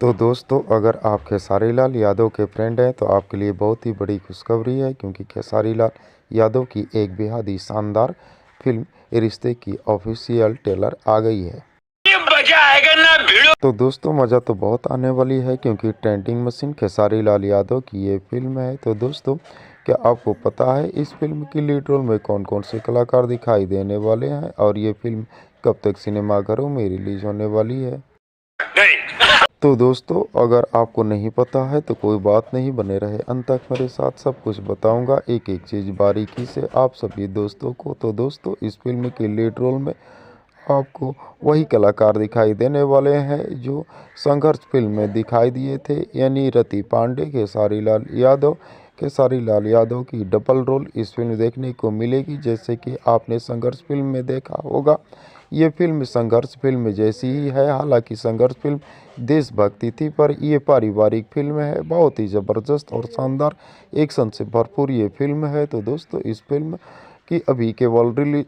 तो दोस्तों, अगर आप खेसारी लाल यादव के फ्रेंड हैं तो आपके लिए बहुत ही बड़ी खुशखबरी है, क्योंकि खेसारी लाल यादव की एक बेहद ही शानदार फिल्म रिश्ते की ऑफिशियल ट्रेलर आ गई है। ये मजा आएगा ना भिड़ो। तो दोस्तों, मज़ा तो बहुत आने वाली है, क्योंकि ट्रेंडिंग मशीन खेसारी लाल यादव की ये फिल्म है। तो दोस्तों, क्या आपको पता है इस फिल्म की लीड रोल में कौन कौन से कलाकार दिखाई देने वाले हैं, और ये फिल्म कब तक सिनेमाघरों में रिलीज होने वाली है? नहीं। तो दोस्तों, अगर आपको नहीं पता है तो कोई बात नहीं, बने रहे अंत तक मेरे साथ, सब कुछ बताऊंगा एक एक चीज़ बारीकी से आप सभी दोस्तों को। तो दोस्तों, इस फिल्म के लीड रोल में आपको वही कलाकार दिखाई देने वाले हैं जो संघर्ष फिल्म में दिखाई दिए थे, यानी रति पांडे, खेसारी लाल यादव की डबल रोल इस फिल्म देखने को मिलेगी। जैसे कि आपने संघर्ष फिल्म में देखा होगा, ये फिल्म संघर्ष फिल्म जैसी ही है। हालांकि संघर्ष फिल्म देशभक्ति थी, पर ये पारिवारिक फिल्म है। बहुत ही ज़बरदस्त और शानदार एक्शन से भरपूर ये फिल्म है। तो दोस्तों, इस फिल्म की अभी केवल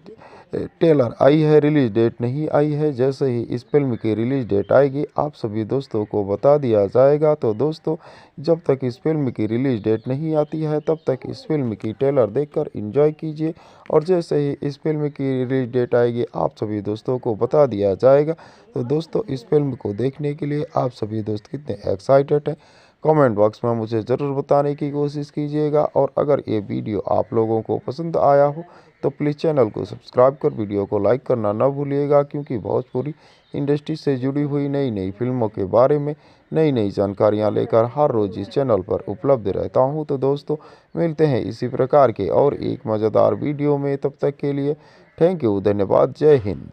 ट्रेलर आई है, रिलीज डेट नहीं आई है। जैसे ही इस फिल्म की रिलीज डेट आएगी आप सभी दोस्तों को बता दिया जाएगा। तो दोस्तों, जब तक इस फिल्म की रिलीज डेट नहीं आती है तब तक इस फिल्म की ट्रेलर देखकर एंजॉय कीजिए, और जैसे ही इस फिल्म की रिलीज डेट आएगी आप सभी दोस्तों को बता दिया जाएगा। तो दोस्तों, इस फिल्म को देखने के लिए आप सभी दोस्त कितने एक्साइटेड हैं, कमेंट बॉक्स में मुझे ज़रूर बताने की कोशिश कीजिएगा। और अगर ये वीडियो आप लोगों को पसंद आया हो तो प्लीज़ चैनल को सब्सक्राइब कर वीडियो को लाइक करना ना भूलिएगा, क्योंकि भोजपुरी इंडस्ट्री से जुड़ी हुई नई नई फिल्मों के बारे में नई नई जानकारियां लेकर हर रोज़ इस चैनल पर उपलब्ध रहता हूं। तो दोस्तों, मिलते हैं इसी प्रकार के और एक मज़ेदार वीडियो में। तब तक के लिए थैंक यू, धन्यवाद, जय हिंद।